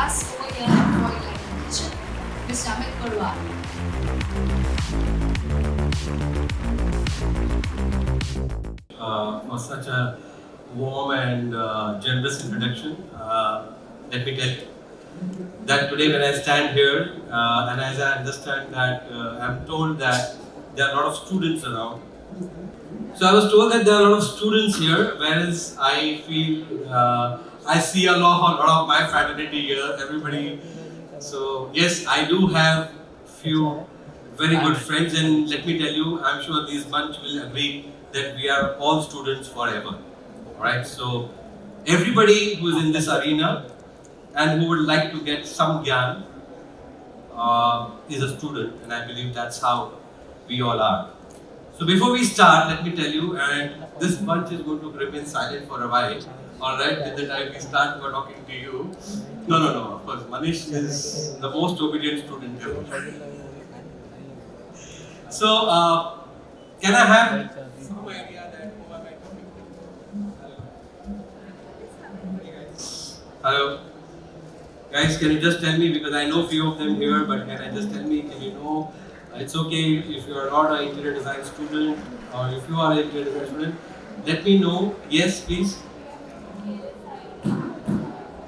us over here at FOAID Design Karyashala, Mr. Amit Barua. For such a warm and generous introduction. Let me tell you that today when I stand here and as I understand that I'm told that there are a lot of students around. So I was told that there are a lot of students here, whereas I feel I see a lot of my fraternity here, everybody. So yes, I do have few very good friends, and let me tell you, I'm sure this bunch will agree that we are all students forever. Alright, so everybody who is in this arena and who would like to get some gyan is a student, and I believe that's how we all are. So before we start, let me tell you, and this bunch is going to remain silent for a while. Alright, till the time we start, we're talking to you. No, of course, Manish is the most obedient student ever. So, can I have some idea that who am I talking to? Hello? Guys, can you just tell me, because I know few of them here, but can I just tell me, can you know, it's okay if you are not an interior design student, or if you are an interior design student, let me know. Yes, please.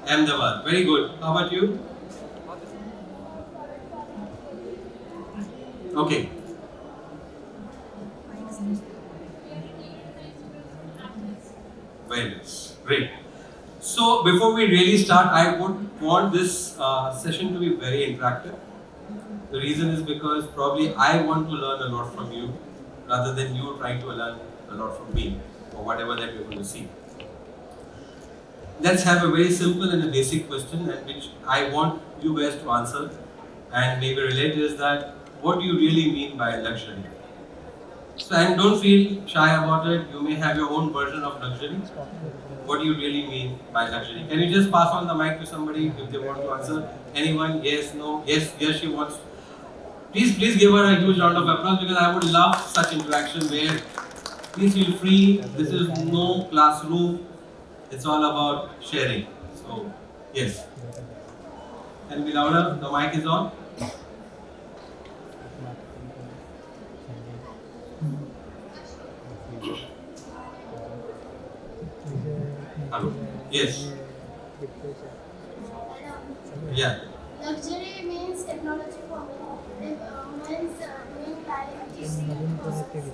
Ahmedabad. Very good. How about you? Okay. Very nice. Great. So before we really start, I would want this session to be very interactive. The reason is because probably I want to learn a lot from you rather than you trying to learn a lot from me or whatever that you're going to see. Let's have a very simple and a basic question, and which I want you guys to answer and maybe relate is that what do you really mean by luxury? So, and don't feel shy about it. You may have your own version of luxury. What do you really mean by luxury? Can you just pass on the mic to somebody if they want to answer? Anyone? Yes, no? Yes, she wants. Please give her a huge round of applause, because I would love such interaction where please feel free. This is no classroom. It's all about sharing. So, yes. Can you be louder? The mic is on. Hello. Yes. Yeah. Luxury means technology for me. Means doing life easy process.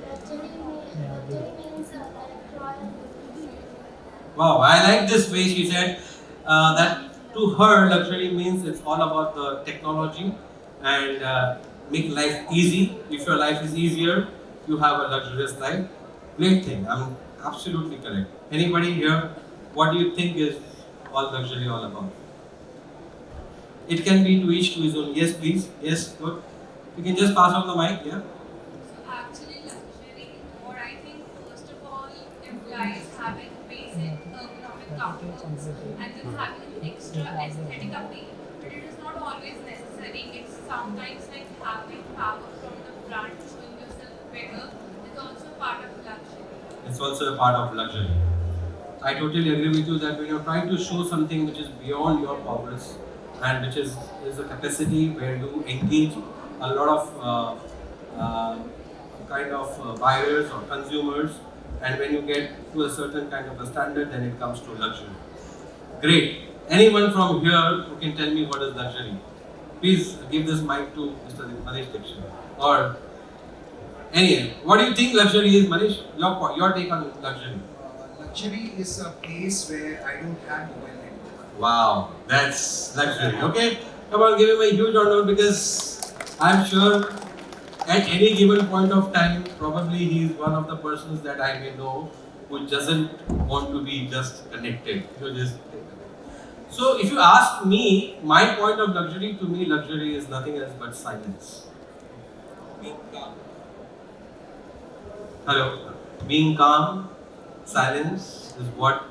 Luxury means like royal. Wow, I like this way she said that to her luxury means it's all about the technology and make life easy. If your life is easier, you have a luxurious life. Great thing. I'm absolutely correct. Anybody here? What do you think is all luxury all about? It can be to each to his own. Yes, please. Yes, good. You can just pass on the mic. Yeah. So actually luxury, or I think first of all implies having basic ergonomic comforts and then having an extra aesthetic appeal. But it is not always necessary. It's sometimes like having power from the front, showing yourself better is also part of luxury. It's also a part of luxury. I totally agree with you that when you're trying to show something which is beyond your powers and which is a capacity where you engage a lot of kind of buyers or consumers, and when you get to a certain kind of a standard, then it comes to luxury. Great. Anyone from here who can tell me what is luxury? Please give this mic to Mr. Manish Dixit. Or anyway, what do you think luxury is, Manish? Your take on luxury. Luxury is a place where I don't have mobile network. Wow, that's luxury. Okay, come on, give him a huge honor, because I'm sure at any given point of time, probably he is one of the persons that I may know who doesn't want to be just connected. So if you ask me, my point of luxury, to me, luxury is nothing else but silence. Being calm. Hello. Being calm, silence is what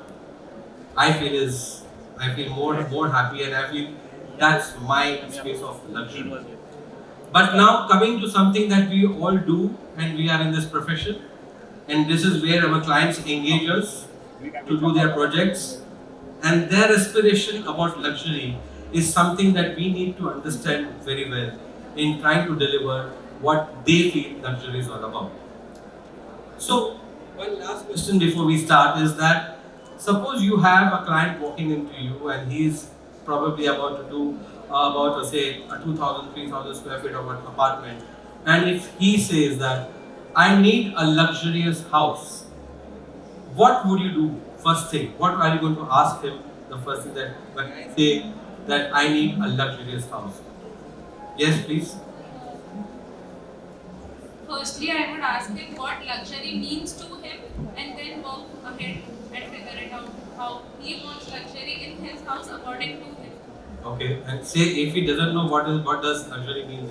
I feel more happy, and I feel that's my space of luxury. But now coming to something that we all do, and we are in this profession, and this is where our clients engage us to do their projects. And their aspiration about luxury is something that we need to understand very well in trying to deliver what they feel luxury is all about. So, one last question before we start is that suppose you have a client walking into you and he's probably about to do about say a 2,000, 3,000 square feet of an apartment, and if he says that I need a luxurious house, what would you do first thing? What are you going to ask him the first thing that when I say that I need a luxurious house? Yes, please. Firstly, I would ask him what luxury means to him and then work ahead and figure it out how he wants luxury in his house according to him. Okay, and say if he doesn't know what does luxury mean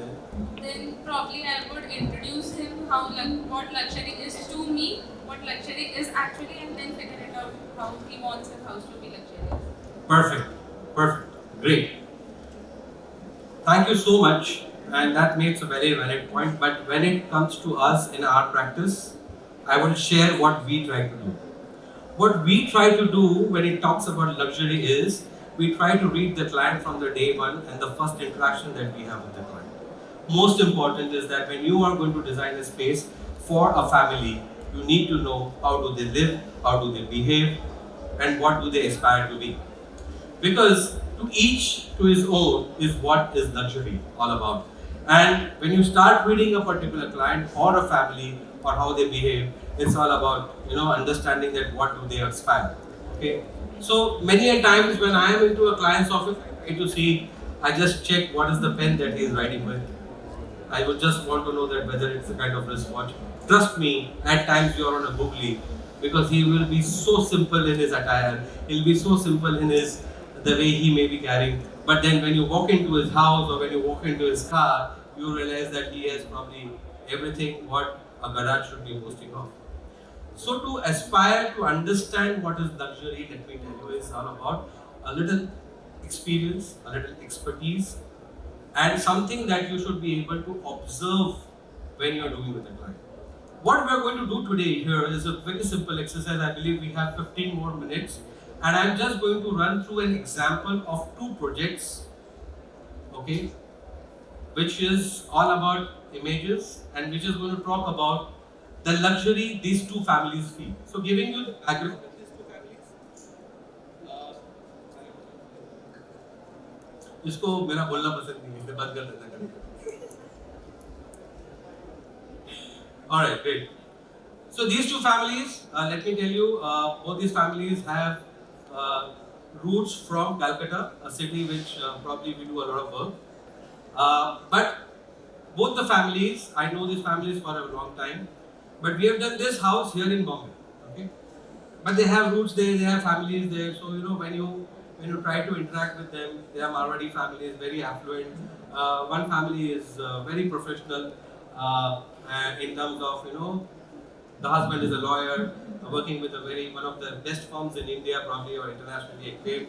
Then probably I would introduce him what luxury is to me, what luxury is actually, and then figure it out how he wants his house to be luxurious. Perfect, perfect, great. Thank you so much, and that makes a very valid point. But when it comes to us in our practice, I will share what we try to do. What we try to do when it talks about luxury is we try to read the client from the day one and the first interaction that we have with the client. Most important is that when you are going to design a space for a family, you need to know how do they live, how do they behave, and what do they aspire to be. Because to each to his own is what is luxury all about. And when you start reading a particular client or a family or how they behave, it's all about understanding that what do they aspire. Okay. So many a times when I am into a client's office, I try to see, I just check what is the pen that he is writing with. I would just want to know that whether it's a kind of wristwatch. Trust me, at times you are on a googly because he will be so simple in his attire. He'll be so simple in his the way he may be carrying. But then when you walk into his house or when you walk into his car, you realize that he has probably everything what a garage should be boasting of. So to aspire to understand what is luxury, let me tell you, is all about a little experience, a little expertise, and something that you should be able to observe when you are doing with a client. What we are going to do today here is a very simple exercise. I believe we have 15 more minutes, and I'm just going to run through an example of two projects, okay, which is all about images and which is going to talk about the luxury these two families feel. So giving you the background of these two families. इसको मेरा बोलना पसंद नहीं है, इसे बंद कर देना कभी. All right, great. So these two families, let me tell you, both these families have roots from Calcutta, a city which probably we do a lot of work. But both the families, I know these families for a long time, but we have done this house here in Bombay. Okay, but they have roots there, they have families there. So when you try to interact with them, they are Marwadi families, very affluent. One family is very professional in terms of the husband is a lawyer, working with one of the best firms in India, probably or internationally acclaimed.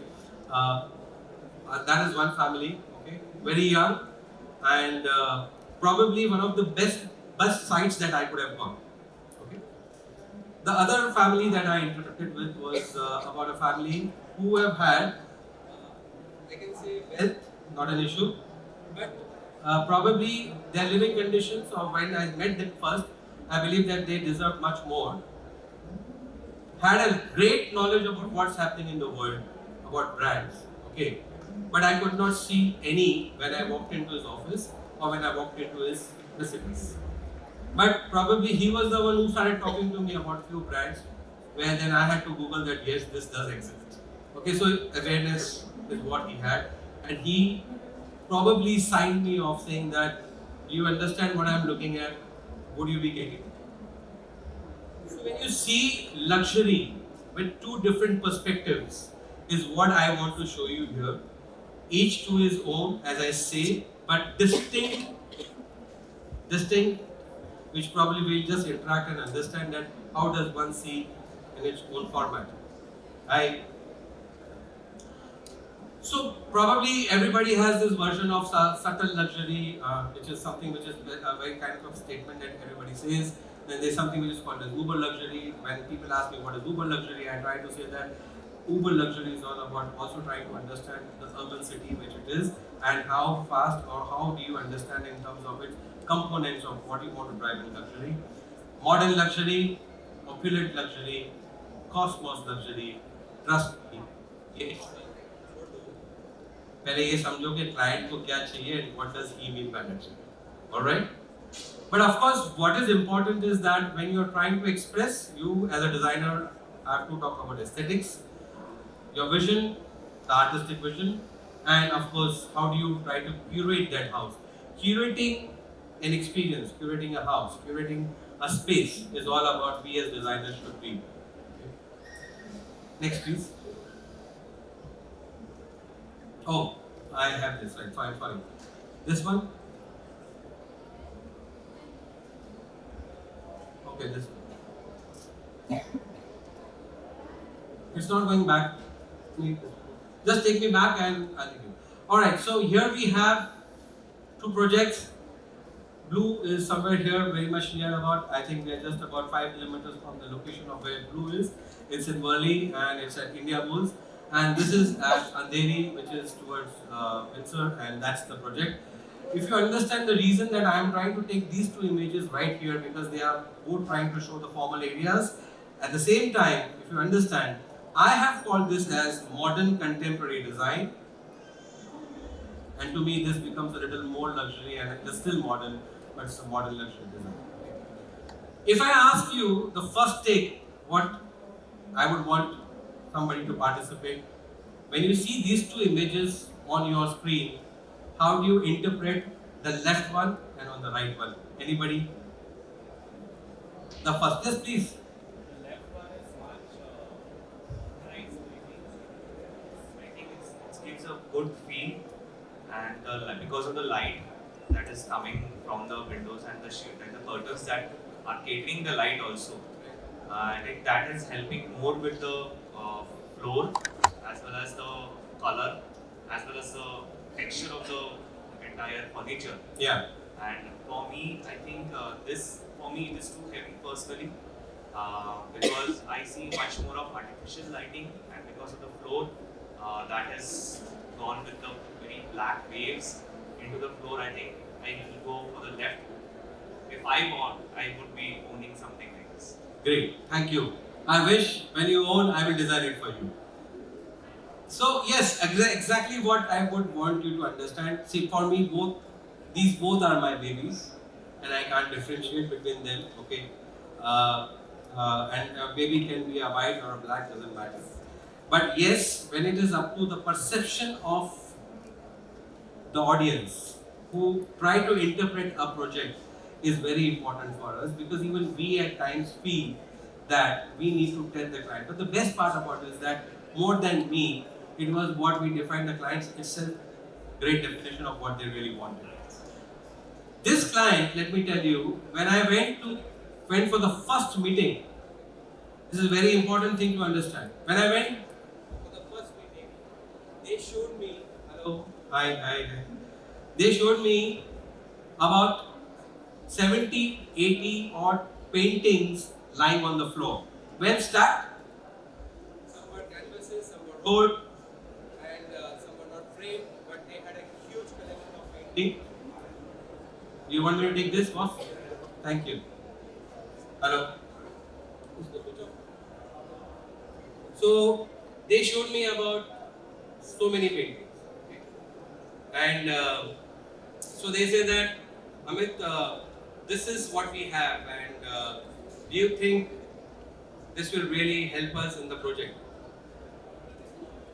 That is one family, okay, very young, and probably one of the best sites that I could have gone. Okay. The other family that I interacted with was about a family who have had, I can say, wealth, not an issue, but probably their living conditions, or when I met them first, I believe that they deserve much more. Had a great knowledge about what's happening in the world, about brands, okay, but I could not see any when I walked into his office or when I walked into his recipes. But probably he was the one who started talking to me about few brands, where then I had to Google that yes, this does exist. Okay, so awareness is what he had, and he probably signed me off saying that, do you understand what I'm looking at? Would you be getting? So when you see luxury with two different perspectives is what I want to show you here. Each to his own, as I say, but distinct, which probably we'll just interact and understand that how does one see in its own format. So probably everybody has this version of subtle luxury, which is something which is a very kind of statement that everybody says. Then there's something which is called as uber luxury. When people ask me what is uber luxury, I try to say that Uber luxury is all about also trying to understand the urban city which it is, and how fast or how do you understand in terms of its components of what you want to drive in luxury. Modern luxury, opulent luxury, cosmos luxury, trust me. ये पहले ये समझो कि client को क्या चाहिए and what does he mean by luxury. All right? But of course, what is important is that when you're trying to express, you as a designer have to talk about aesthetics, your vision, the artistic vision, and of course, how do you try to curate that house? Curating an experience, curating a house, curating a space is all about we as designers should be. Next, please. Oh, I have this, right? Sorry. This one? Okay, this one. It's not going back. Just take me back and I'll take you. Alright, so here we have two projects. Blue is somewhere here, very much near about, I think we are just about 5 kilometers from the location of where Blue is. It's in Worli and it's at India Bulls. And this is at Andheri, which is towards Windsor, and that's the project. If you understand the reason that I am trying to take these two images right here, because they are both trying to show the formal areas. At the same time, if you understand, I have called this as modern contemporary design. And to me, this becomes a little more luxury, and it is still modern, but it's a modern luxury design. If I ask you the first take, what I would want somebody to participate, when you see these two images on your screen, how do you interpret the left one and on the right one? Anybody? The first, yes, please. The left one is much nice. I think it gives a good feel, and because of the light that is coming from the windows and the curtains that are catering the light also. I think that is helping more with the floor as well as the color as well as the texture of the entire furniture. Yeah. And for me, I think it is too heavy personally because I see much more of artificial lighting, and because of the floor that has gone with the very black waves into the floor, I think I will go for the left. If I want, I would be owning something like this. Great, thank you. I wish when you own, I will design it for you. So yes, exactly what I would want you to understand. See, for me, these both are my babies, and I can't differentiate between them. Okay, and a baby can be a white or a black, doesn't matter. But yes, when it is up to the perception of the audience who try to interpret a project is very important for us, because even we at times feel that we need to tell the client. But the best part about it is that more than me, it was what we defined the clients itself, great definition of what they really wanted. This client, let me tell you, when I went for the first meeting, this is a very important thing to understand. When I went for the first meeting, they showed me, hello, hi. They showed me about 70, 80 odd paintings lying on the floor. When stacked, some were canvases, some were wood, and some were not framed, but they had a huge collection of paintings. You want me to take this, boss? Thank you. Hello. So they showed me about so many paintings, and so they say that, Amit, this is what we have, and do you think this will really help us in the project?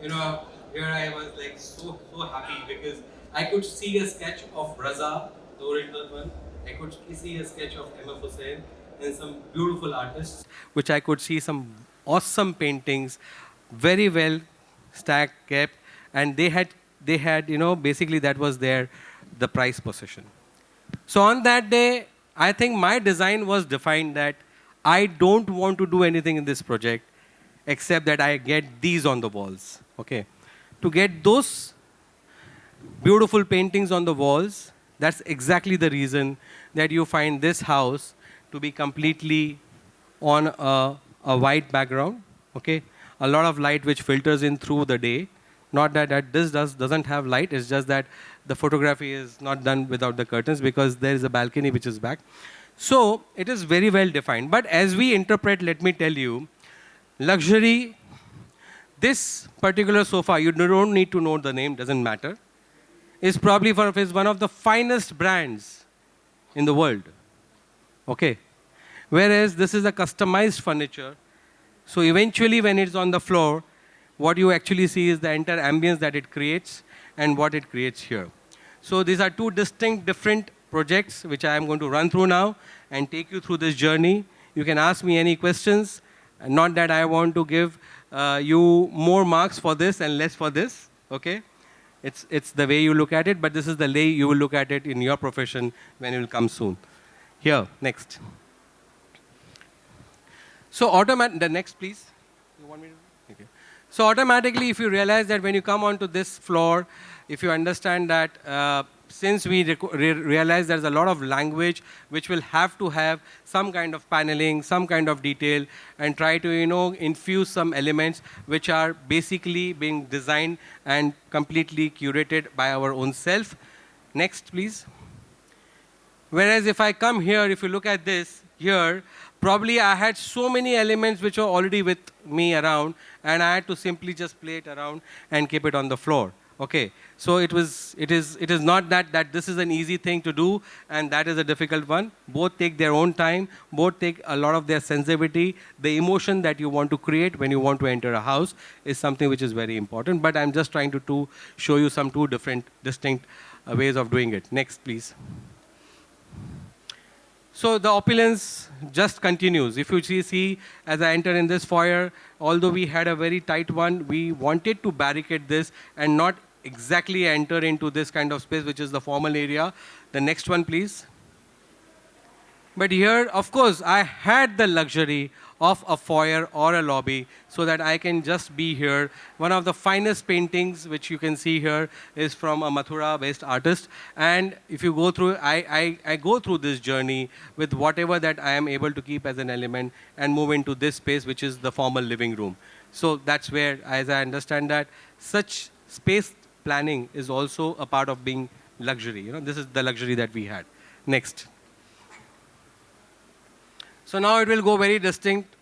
You know, here I was like so happy, because I could see a sketch of Raza, the original one. I could see a sketch of M.F. Hussain and some beautiful artists, which I could see some awesome paintings, very well stacked, kept, and they had, basically that was the prize possession. So on that day, I think my design was defined that I don't want to do anything in this project except that I get these on the walls. Okay, to get those beautiful paintings on the walls, that's exactly the reason that you find this house to be completely on a white background. Okay, a lot of light which filters in through the day. Not that this doesn't have light, it's just that the photography is not done without the curtains because there is a balcony which is back. So it is very well defined. But as we interpret, let me tell you, luxury, this particular sofa, you don't need to know the name, doesn't matter, is probably is one of the finest brands in the world. Okay. Whereas this is a customized furniture. So eventually when it's on the floor, what you actually see is the entire ambience that it creates and what it creates here. So these are two distinct, different projects which I am going to run through now and take you through this journey. You can ask me any questions. Not that I want to give you more marks for this and less for this. Okay? It's the way you look at it, but this is the way you will look at it in your profession when it will come soon. Here, next. So the next, please. You want me to? Okay. So automatically, if you realize that when you come onto this floor, if you understand that since we realize there's a lot of language which will have to have some kind of paneling, some kind of detail, and try to infuse some elements which are basically being designed and completely curated by our own self. Next, please. Whereas if I come here, if you look at this here, probably I had so many elements which are already with me around, and I had to simply just play it around and keep it on the floor. Okay, so it is not that this is an easy thing to do and that is a difficult one. Both take their own time, both take a lot of their sensitivity. The emotion that you want to create when you want to enter a house is something which is very important, but I'm just trying to show you some two different distinct ways of doing it. Next, please. So the opulence just continues. If you see, as I enter in this foyer, although we had a very tight one, we wanted to barricade this and not exactly enter into this kind of space, which is the formal area. The next one, please. But here, of course, I had the luxury of a foyer or a lobby so that I can just be here. One of the finest paintings which you can see here is from a Mathura-based artist. And if you go through, I go through this journey with whatever that I am able to keep as an element and move into this space, which is the formal living room. So that's where, as I understand that, such space planning is also a part of being luxury. This is the luxury that we had. Next. So now it will go very distinct.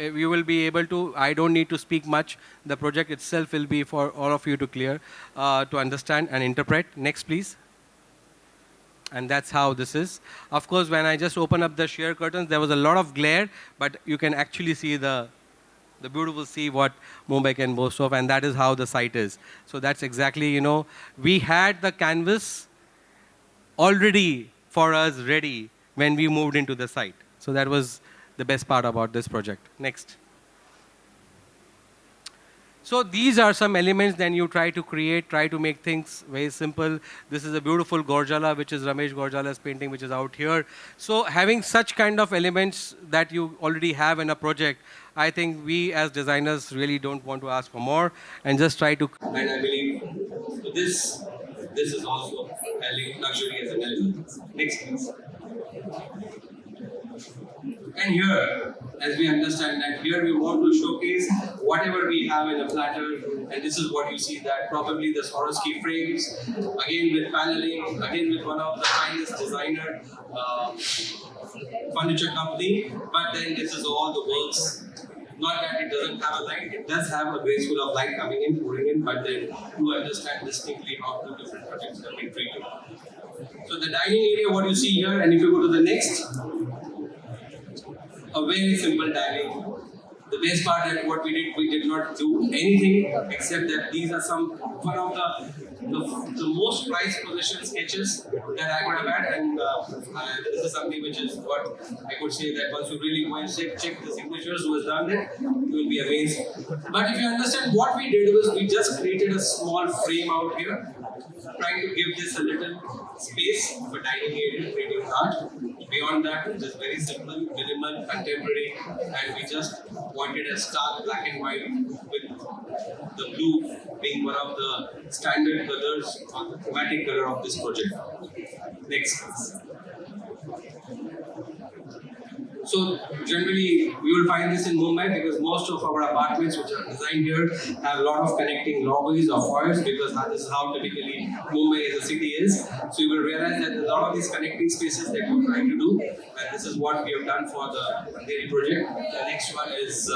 You will be able to, I don't need to speak much. The project itself will be for all of you to clear, to understand and interpret. Next, please. And that's how this is. Of course, when I just open up the sheer curtains, there was a lot of glare, but you can actually see the beautiful sea what Mumbai can boast of, and that is how the site is. So that's exactly, we had the canvas already for us ready when we moved into the site. So that was the best part about this project. Next. So these are some elements then you try to create, try to make things very simple. This is a beautiful Gorjala, which is Ramesh Gorjala's painting, which is out here. So having such kind of elements that you already have in a project, I think we as designers really don't want to ask for more and just try to. And I believe this is also luxury as an element. Next, please. And here, as we understand that here we want to showcase whatever we have in a platter, and this is what you see, that probably the Swarovski frames, again with paneling, again with one of the finest designer furniture company, but then this is all the works. Not that it doesn't have a light, it does have a graceful of light coming in, pouring in, but then you understand distinctly how two different projects have been treated. So the dining area, what you see here, and if you go to the next, a very simple dining. The best part that what we did not do anything except that these are one of the most prized possession sketches that I could have had, and this is something which is what I could say that once you really go and check the signatures who has done it, you will be amazed. But if you understand what we did was we just created a small frame out here, trying to give this a little space for dining area, creating art. Beyond that, it is very simple, minimal, contemporary, and we just wanted a stark black and white with the blue being one of the standard colors or the thematic color of this project. Next, please. So generally, we will find this in Mumbai because most of our apartments which are designed here have a lot of connecting lobbies or foyers because this is how typically Mumbai as a city is. So you will realize that there's a lot of these connecting spaces that we're trying to do, and this is what we have done for the daily project. The next one is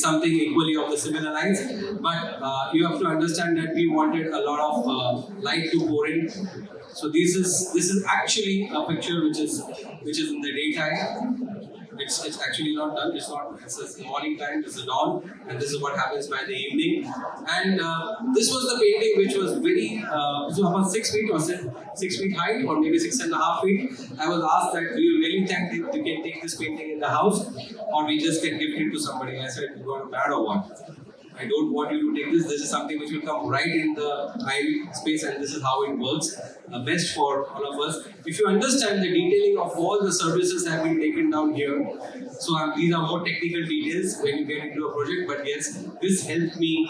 something equally of the similar lines, but you have to understand that we wanted a lot of light to pour in. So this is actually a picture which is in the daytime. It's actually not done. It's the morning time. It's the dawn, and this is what happens by the evening. And this was the painting which was very so about 6 feet or 6 feet high, or maybe 6.5 feet. I was asked that, do you really think that you can take this painting in the house, or we just can gift it to somebody? I said, you got mad or what? I don't want you to take this. This is something which will come right in the eye space, and this is how it works best for all of us. If you understand the detailing of all the services that have been taken down here, so these are more technical details when you get into a project, but yes, this helped me,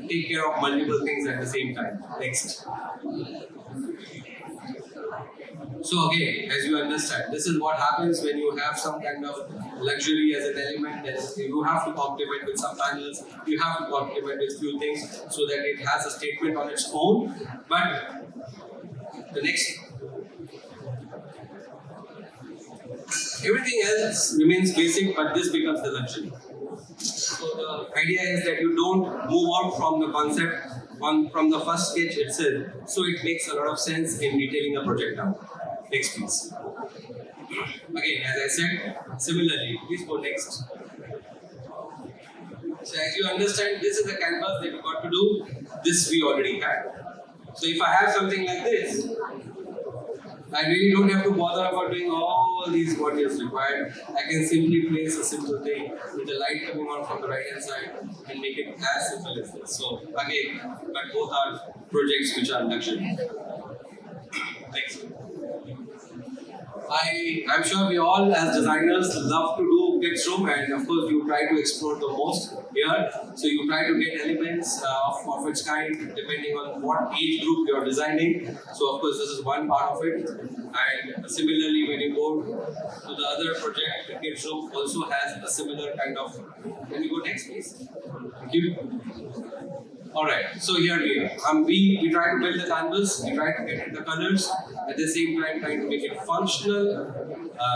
take care of multiple things at the same time. Next. So again, as you understand, this is what happens when you have some kind of luxury as an element. You have to complement with some panels, you have to complement with few things so that it has a statement on its own. But the next, everything else remains basic, but this becomes the luxury. So the idea is that you don't move out from the concept from the first sketch itself, so it makes a lot of sense in detailing a project out. Next, please. Again, as I said, similarly, please go next. So as you understand, this is the canvas that you got to do. This we already had. So if I have something like this, I really don't have to bother about doing all these what is required. I can simply place a simple thing with the light coming on from the right hand side and make it as simple as this. So again, but both are projects which are luxury. Next. I'm sure we all as designers love to do kids room, and of course you try to explore the most here. So you try to get elements of its kind depending on what age group you are designing. So of course this is one part of it. And similarly when you go to the other project, the kids room also has a similar kind of. Can you go next please? Thank you. Alright, so here we are. We try to build the canvas, we try to get the colors, at the same time trying to make it functional,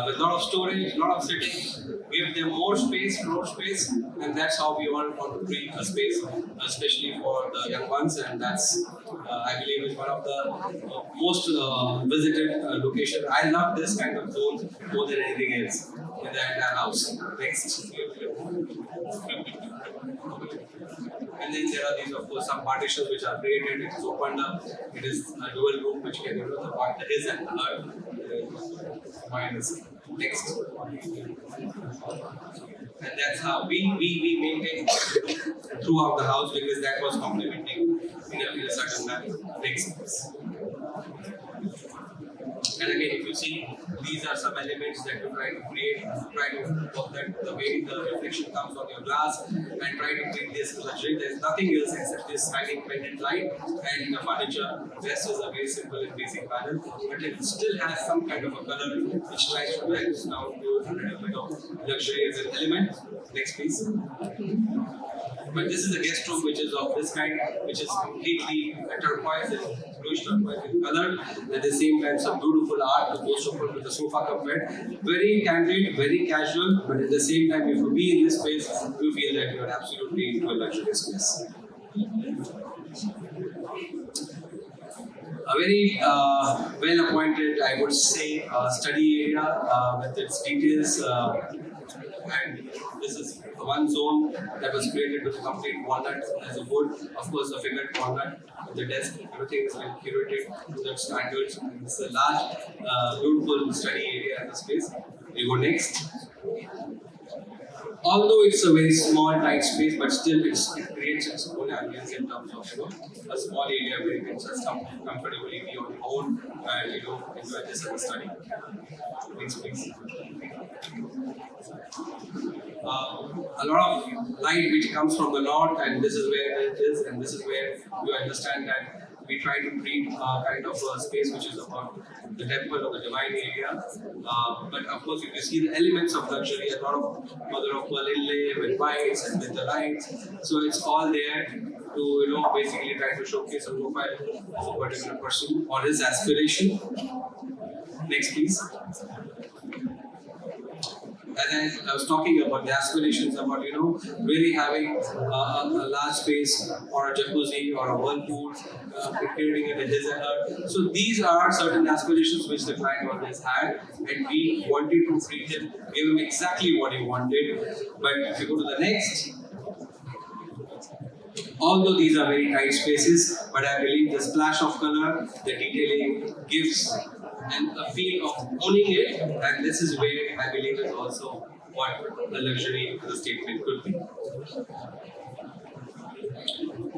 with a lot of storage, a lot of settings, give them more space, floor space, and that's how we all want to create a space, especially for the young ones, and that's, I believe, is one of the most visited location. I love this kind of zones more than anything else in the entire house. Next. And then there are these, of course, some partitions which are created. It is opened up. It is a dual room which can, the part his and her. Minus. Next. And that's how we maintain throughout the house because that was complementing in a certain manner. Next. And again, if you see, these are some elements that you try to create, try to work that the way the reflection comes on your glass, and try to create this luxury. There's nothing else except this hanging pendant light and the furniture. Rest is a very simple and basic panel, but it still has some kind of a color which tries to balance down to a little bit of luxury as an element. Next, please. But this is a guest room which is of this kind, which is completely turquoise and bluish turquoise in color. At the same time, some beautiful art, the most of it with the sofa comfort. Very candid, very casual, but at the same time, if you be in this space, you feel that you are absolutely into a luxurious space. A very well-appointed, I would say, study area with its details. And this is one zone that was created with complete walnut as a wood. Of course, the figured walnut, the desk, everything is like curated to the standards. It's a large, beautiful study area in the space. We go next. Although it's a very small, tight space, but still it creates its own ambience in terms of a small area where you can just comfortably be on your own and enjoy this as a study. Next, please. A lot of light which comes from the north, and this is where it is, and this is where you understand that we try to create kind of a space which is about the temple or the divine area. But of course, if you see the elements of luxury, a lot of mother of pearl inlay with whites and with the lights. So it's all there to basically try to showcase a profile of a particular person or his aspiration. Next, please. As I was talking about the aspirations, about really having a large space or a jacuzzi or a whirlpool, creating it in his and her. So these are certain aspirations which the client always had, and we wanted to treat him, give him exactly what he wanted. But if you go to the next, although these are very tight spaces, but I believe the splash of color, the detailing gives and a feel of owning it, and this is where I believe is also what the luxury the statement could be.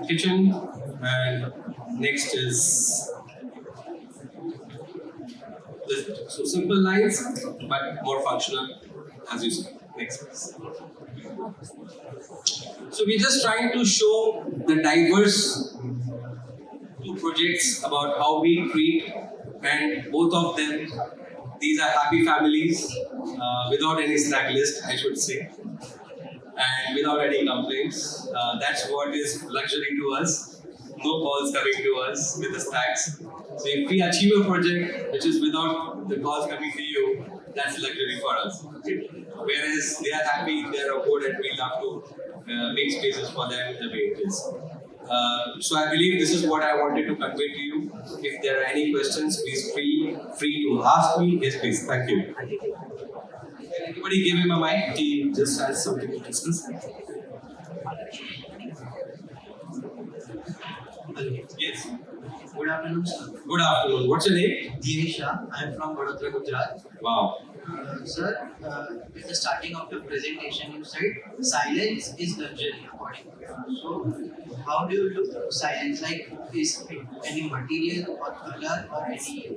Kitchen, and next is this. So simple lines, but more functional, as you see. Next, please. So we're just trying to show the diverse two projects about how we treat, and both of them, these are happy families without any snack list, I should say, and without any complaints. That's what is luxury to us. No calls coming to us with the snacks. So if we achieve a project which is without the calls coming to you, that's luxury for us. Whereas they are happy, they are aboard, and we love to make spaces for them the way it is. So I believe this is what I wanted to convey to you. If there are any questions, please feel free to ask me. Yes, please. Thank you. Can anybody give him a mic? He just has something to discuss. Yes. Good afternoon, sir. Good afternoon. What's your name? Dinesha, I am from Vadodara, Gujarat. Wow. Sir, at the starting of your presentation, you said silence is luxury, according to you. So, how do you look silence? Like, is it any material or color or any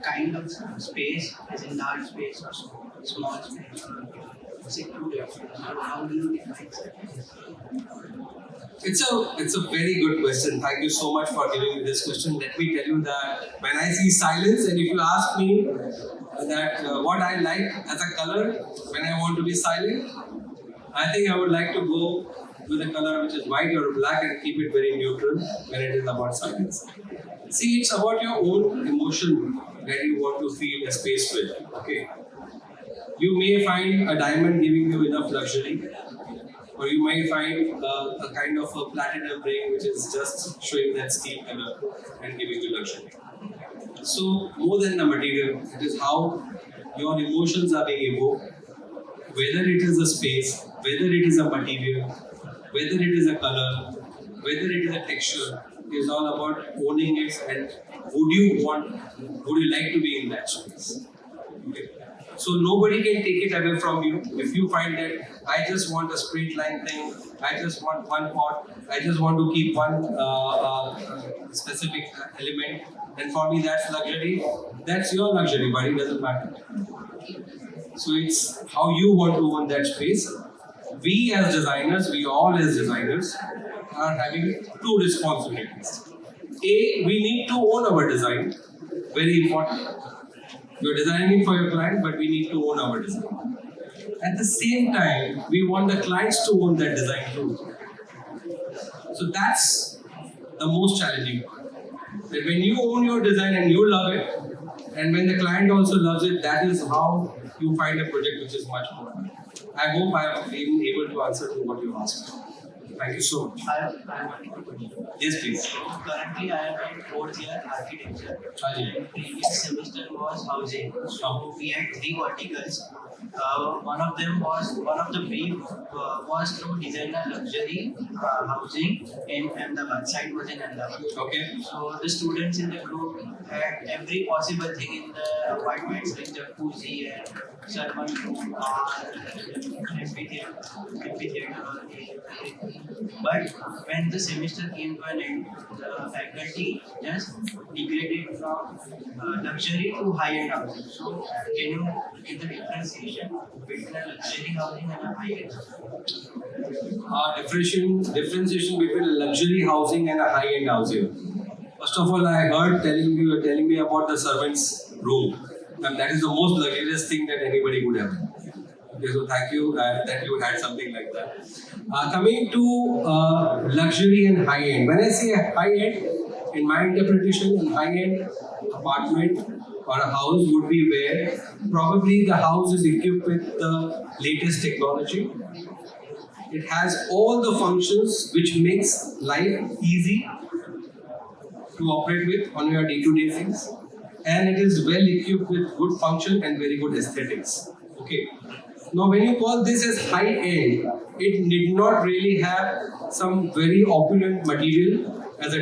kind of space, as in large space or small space or secluded? So, how do you define silence? It's a very good question. Thank you so much for giving me this question. Let me tell you that when I see silence, and if you ask me that what I like as a color when I want to be silent, I think I would like to go with a color which is white or black and keep it very neutral when it is about silence. See, it's about your own emotion that you want to feel a space with. Okay, you may find a diamond giving you enough luxury, or you might find a kind of a platinum ring which is just showing that steel color and giving you luxury. So more than the material, it is how your emotions are being evoked, whether it is a space, whether it is a material, whether it is a color, whether it is a texture. It is all about owning it, and would you like to be in that space? Okay. So nobody can take it away from you. If you find that I just want a straight line thing, I just want one pot, I just want to keep one specific element, and for me that's luxury, that's your luxury, but it doesn't matter. So it's how you want to own that space. We as designers, we all as designers are having two responsibilities. A, we need to own our design, very important. You're designing it for your client, but we need to own our design. At the same time, we want the clients to own that design too. So that's the most challenging part. That when you own your design and you love it, and when the client also loves it, that is how you find a project which is much more fun. I hope I have been able to answer to what you asked. Thank you so much. I have one more question. Yes, please. Currently, I am in fourth year architecture. Ajay. And previous semester was housing. So we had three verticals. One of the brief was to design a luxury housing in Ahmedabad. Site was in Ahmedabad. Okay. So the students in the group had every possible thing in the apartments, like jacuzzi and servant room, amphitheater. But when the semester came to an end, the faculty just degraded from luxury to high-end housing. So can you give the differentiation between a luxury housing and a high-end? Differentiation between a luxury housing and a high-end housing. First of all, I heard you were telling me about the servants' room, and that is the most luxurious thing that anybody could have. Okay, so thank you that you had something like that. Coming to luxury and high end. When I say high end, in my interpretation, a high end apartment or a house would be where probably the house is equipped with the latest technology. It has all the functions which makes life easy to operate with on your day-to-day things, and it is well equipped with good function and very good aesthetics. Okay. Now, when you call this as high end, it did not really have some very opulent material as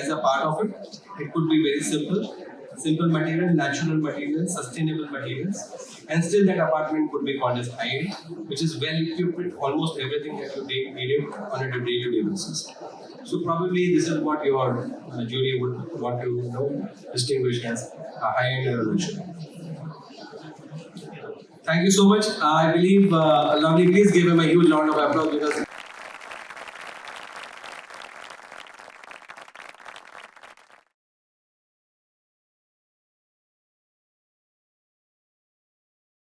a part of it. It could be very simple material, natural materials, sustainable materials, and still that apartment could be called as high end, which is well equipped with almost everything that you need on a day-to-day basis. So probably this is what your jury would want to distinguish as a high end and a luxury. Thank you so much. I believe, Lovely, please give him a huge round of applause because